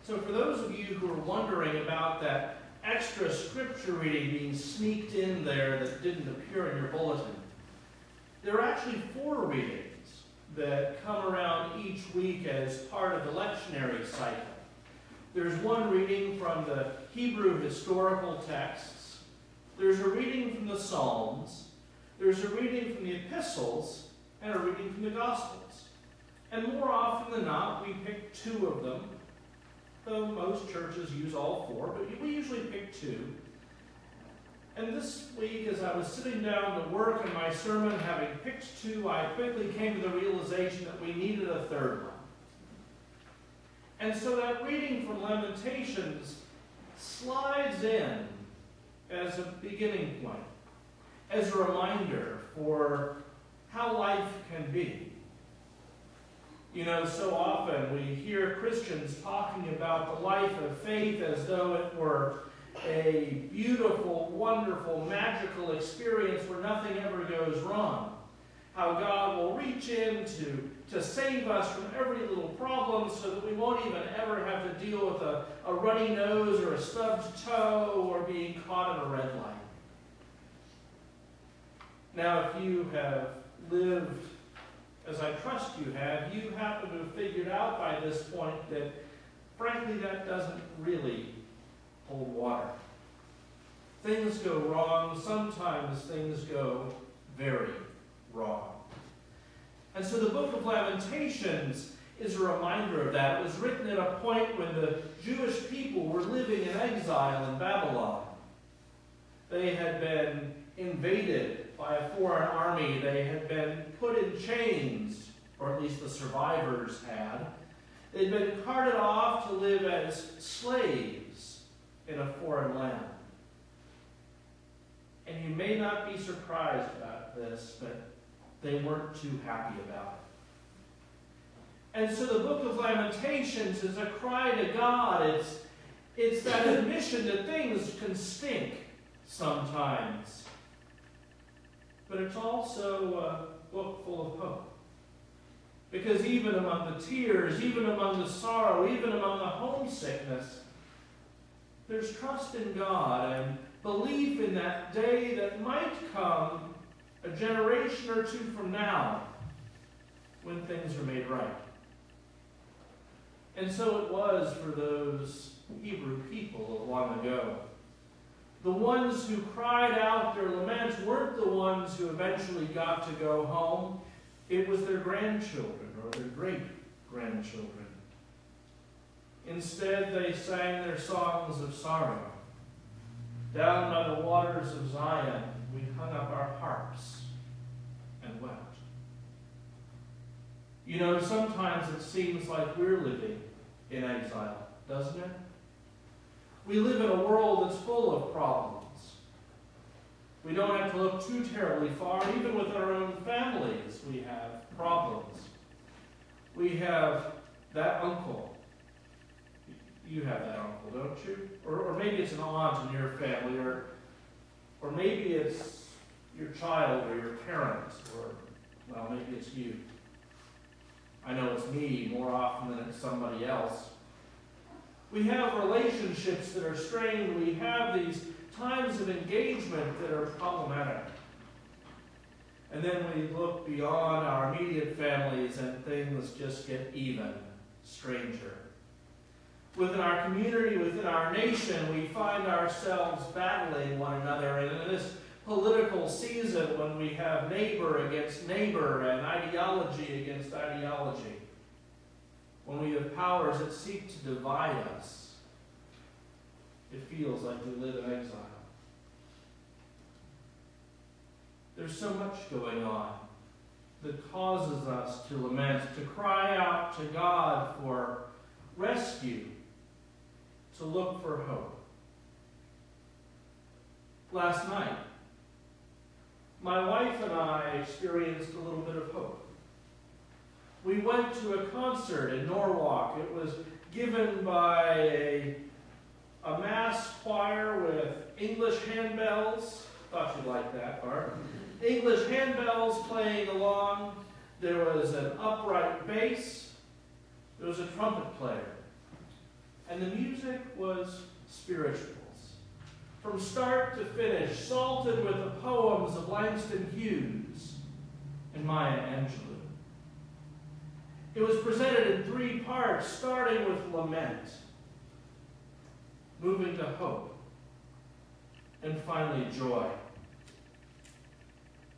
So for those of you who are wondering about that extra scripture reading being sneaked in there that didn't appear in your bulletin, there are actually 4 readings that come around each week as part of the lectionary cycle. There's one reading from the Hebrew historical texts. There's a reading from the Psalms. There's a reading from the epistles and a reading from the Gospels. And more often than not, we pick 2 of them, though most churches use all 4, but we usually pick 2. And this week, as I was sitting down to work in my sermon, having picked 2, I quickly came to the realization that we needed a 3rd one. And so that reading from Lamentations slides in as a beginning point, as a reminder for how life can be. You know, so often we hear Christians talking about the life of faith as though it were a beautiful, wonderful, magical experience where nothing ever goes wrong. How God will reach in to save us from every little problem so that we won't even ever have to deal with a runny nose or a stubbed toe or being caught in a red light. Now, if you have lived, as I trust you have, you happen to have figured out by this point that, frankly, that doesn't really hold water. Things go wrong. Sometimes things go very wrong. And so the book of Lamentations is a reminder of that. It was written at a point when the Jewish people were living in exile in Babylon. They had been invaded by a foreign army. They had been put in chains, or at least the survivors had. They'd been carted off to live as slaves in a foreign land. And you may not be surprised about this, but they weren't too happy about it. And so the book of Lamentations is a cry to God. It's that admission that things can stink sometimes. But it's also a book full of hope. Because even among the tears, even among the sorrow, even among the homesickness, there's trust in God and belief in that day that might come a generation or 2 from now when things are made right. And so it was for those Hebrew people of long ago. The ones who cried out their laments weren't the ones who eventually got to go home. It was their grandchildren or their great-grandchildren. Instead, they sang their songs of sorrow. Down by the waters of Zion, we hung up our harps and wept. You know, sometimes it seems like we're living in exile, doesn't it? We live in a world that's full of problems. We don't have to look too terribly far. Even with our own families, we have problems. We have that uncle. You have that uncle, don't you? Or maybe it's an aunt in your family, or maybe it's your child or your parents, or, well, maybe it's you. I know it's me more often than it's somebody else. We have relationships that are strained. We have these times of engagement that are problematic. And then we look beyond our immediate families and things just get even stranger. Within our community, within our nation, we find ourselves battling one another. And in this political season, when we have neighbor against neighbor and ideology against ideology, when we have powers that seek to divide us, it feels like we live in exile. There's so much going on that causes us to lament, to cry out to God for rescue, to look for hope. Last night, my wife and I experienced a little bit of hope. We went to a concert in Norwalk. It was given by a mass choir with English handbells. Thought you'd like that, Bart. English handbells playing along. There was an upright bass. There was a trumpet player. And the music was spirituals. From start to finish, salted with the poems of Langston Hughes and Maya Angelou. It was presented in 3 parts, starting with lament, moving to hope, and finally joy.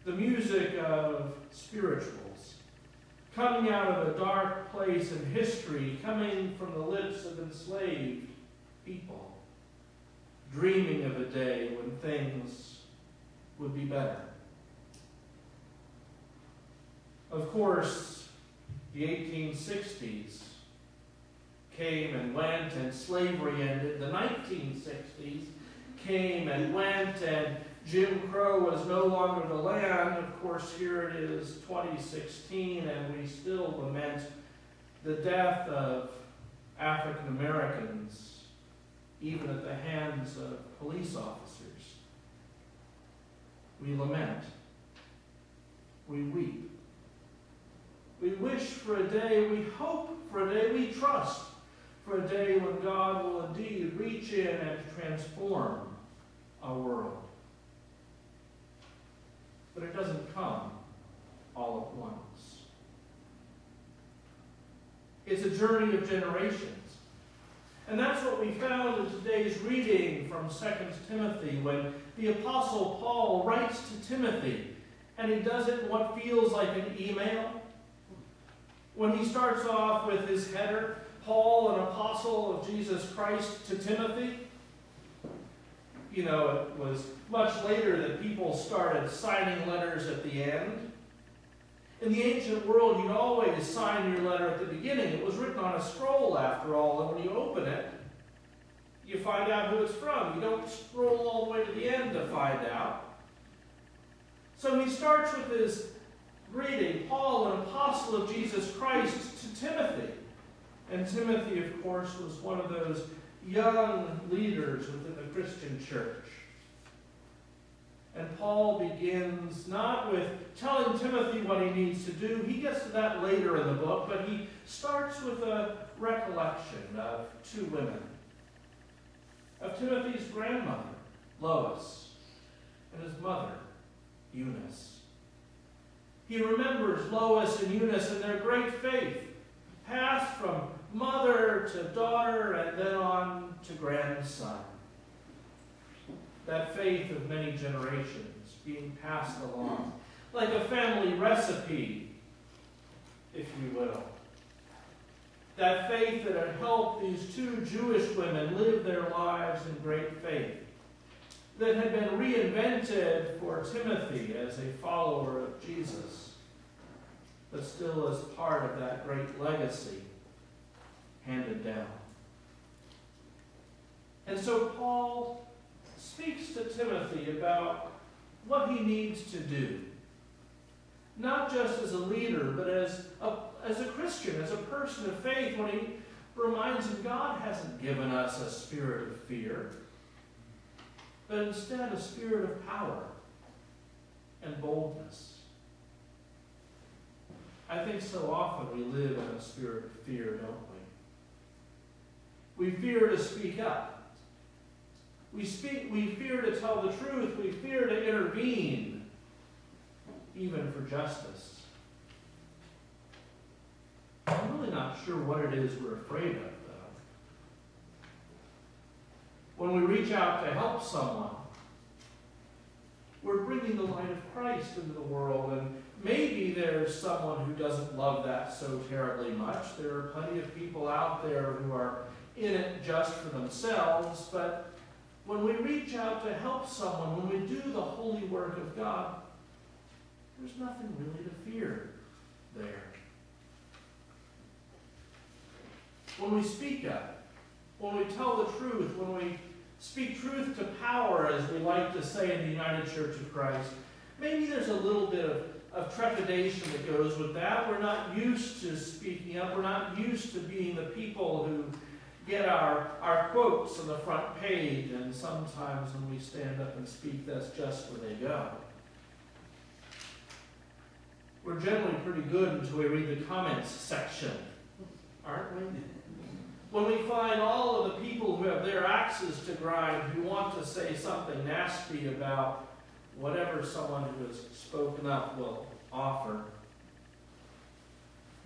The music of spirituals, coming out of a dark place in history, coming from the lips of enslaved people, dreaming of a day when things would be better. Of course, the 1860s came and went, and slavery ended. The 1960s came and went, and Jim Crow was no longer the land. Of course, here it is, 2016, and we still lament the death of African Americans, even at the hands of police officers. We lament. We weep. We wish for a day, we hope for a day, we trust for a day when God will indeed reach in and transform our world. But it doesn't come all at once. It's a journey of generations. And that's what we found in today's reading from 2 Timothy, when the Apostle Paul writes to Timothy, and he does it in what feels like an email. When he starts off with his header, Paul, an apostle of Jesus Christ, to Timothy. You know, it was much later that people started signing letters at the end. In the ancient world, you'd always sign your letter at the beginning. It was written on a scroll, after all, and when you open it, you find out who it's from. You don't scroll all the way to the end to find out. So he starts with his greeting, Paul, an apostle of Jesus Christ, to Timothy. And Timothy, of course, was one of those young leaders within the Christian church. And Paul begins not with telling Timothy what he needs to do. He gets to that later in the book, but he starts with a recollection of 2 women. Of Timothy's grandmother, Lois, and his mother, Eunice. He remembers Lois and Eunice and their great faith, passed from mother to daughter and then on to grandson. That faith of many generations being passed along, like a family recipe, if you will. That faith that had helped these 2 Jewish women live their lives in great faith, that had been reinvented for Timothy as a follower of Jesus, but still as part of that great legacy handed down. And so Paul speaks to Timothy about what he needs to do, not just as a leader, but as a Christian, as a person of faith, when he reminds him God hasn't given us a spirit of fear, but instead a spirit of power and boldness. I think so often we live in a spirit of fear, don't we? We fear to speak up. We fear to tell the truth. We fear to intervene, even for justice. I'm really not sure what it is we're afraid of, though. When we reach out to help someone, we're bringing the light of Christ into the world, and maybe there's someone who doesn't love that so terribly much. There are plenty of people out there who are in it just for themselves, but when we reach out to help someone, when we do the holy work of God, there's nothing really to fear there. When we speak up, when we tell the truth, when we speak truth to power, as we like to say in the United Church of Christ, maybe there's a little bit of trepidation that goes with that. We're not used to speaking up. We're not used to being the people who get our quotes on the front page, and sometimes when we stand up and speak, that's just where they go. We're generally pretty good until we read the comments section, aren't we? When we find all of the people who have their axes to grind, who want to say something nasty about whatever someone who has spoken up will offer.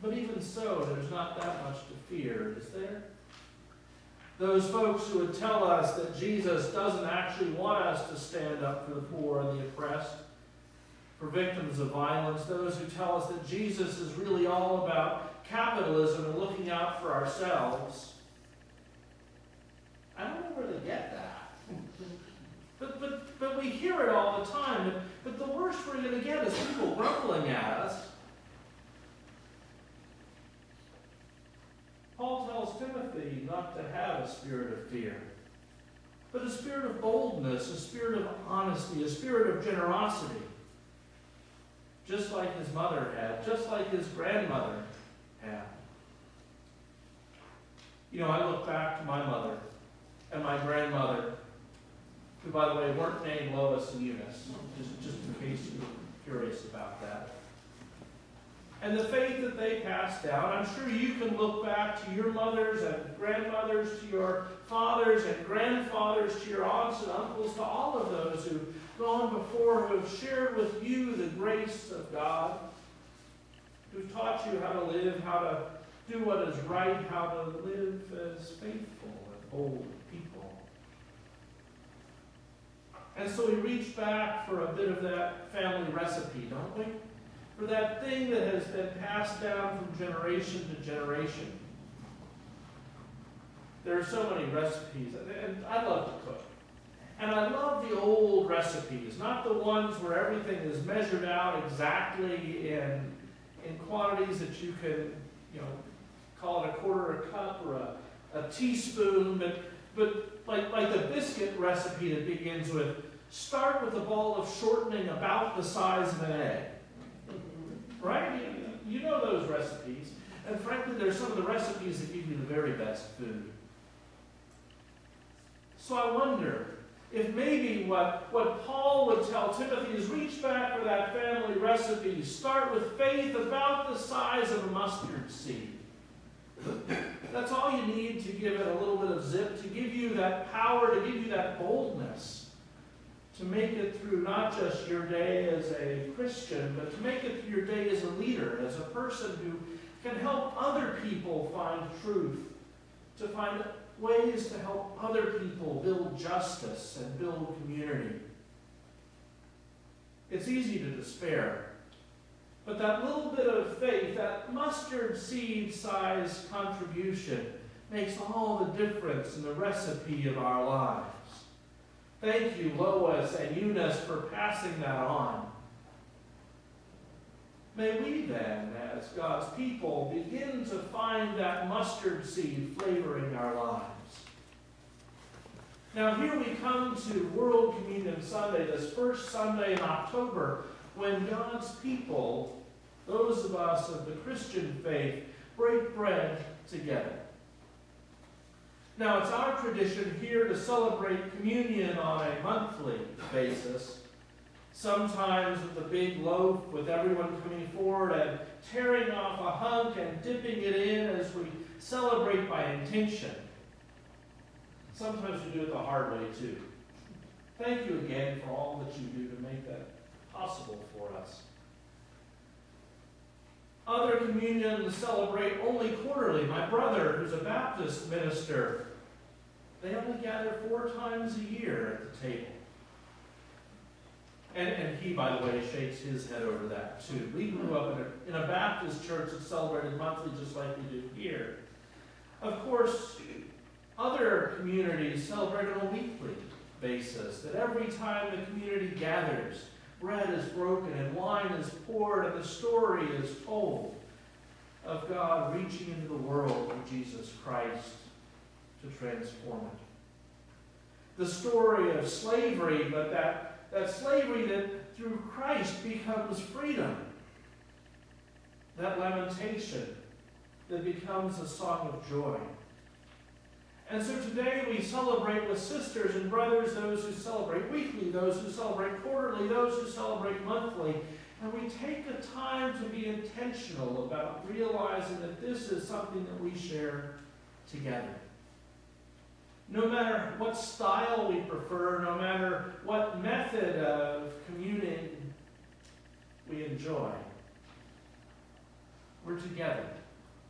But even so, there's not that much to fear, is there? Those folks who would tell us that Jesus doesn't actually want us to stand up for the poor and the oppressed, for victims of violence, those who tell us that Jesus is really all about capitalism and looking out for ourselves. I don't know where they get that. But we hear it all the time. But the worst we're going to get is people grumbling at us. Paul tells Timothy not to have a spirit of fear, but a spirit of boldness, a spirit of honesty, a spirit of generosity. Just like his mother had, just like his grandmother had. You know, I look back to my mother and my grandmother, who, by the way, weren't named Lois and Eunice, just in case you were curious about that. And the faith that they passed down, I'm sure you can look back to your mothers and grandmothers, to your fathers and grandfathers, to your aunts and uncles, to all of those who've gone before, who have shared with you the grace of God, who've taught you how to live, how to do what is right, how to live as faithful and bold people. And so we reach back for a bit of that family recipe, don't we? For that thing that has been passed down from generation to generation. There are so many recipes, and I love to cook. And I love the old recipes, not the ones where everything is measured out exactly in quantities that you can, call it a quarter a cup or a teaspoon, but like the biscuit recipe that begins with, start with a ball of shortening about the size of an egg. Right? You know those recipes. And frankly, they're some of the recipes that give you the very best food. So I wonder if maybe what Paul would tell Timothy is reach back for that family recipe. Start with faith about the size of a mustard seed. That's all you need to give it a little bit of zip, to give you that power, to give you that boldness, to make it through not just your day as a Christian, but to make it through your day as a leader, as a person who can help other people find truth, to find ways to help other people build justice and build community. It's easy to despair, but that little bit of faith, that mustard seed size contribution, makes all the difference in the recipe of our lives. Thank you, Lois and Eunice, for passing that on. May we then, as God's people, begin to find that mustard seed flavoring our lives. Now here we come to World Communion Sunday, this first Sunday in October, when God's people, those of us of the Christian faith, break bread together. Now, it's our tradition here to celebrate communion on a monthly basis, sometimes with a big loaf with everyone coming forward and tearing off a hunk and dipping it in as we celebrate by intention. Sometimes we do it the hard way, too. Thank you again for all that you do to make that possible for us. Other communions celebrate only quarterly. My brother, who's a Baptist minister, they only gather 4 times a year at the table. And he, by the way, shakes his head over that, too. We grew up in a Baptist church that celebrated monthly just like we do here. Of course, other communities celebrate on a weekly basis, that every time the community gathers, bread is broken and wine is poured and the story is told of God reaching into the world through Jesus Christ to transform it. The story of slavery, but that slavery that through Christ becomes freedom. That lamentation that becomes a song of joy. And so today we celebrate with sisters and brothers, those who celebrate weekly, those who celebrate quarterly, those who celebrate monthly. And we take the time to be intentional about realizing that this is something that we share together. No matter what style we prefer, no matter what method of communing we enjoy, we're together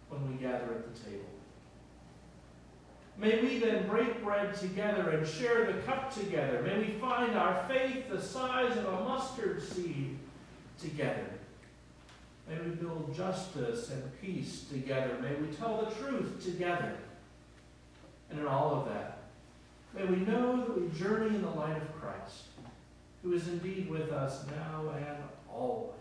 when we gather at the table. May we then break bread together and share the cup together. May we find our faith the size of a mustard seed together. May we build justice and peace together. May we tell the truth together. And in all of that, may we know that we journey in the light of Christ, who is indeed with us now and always.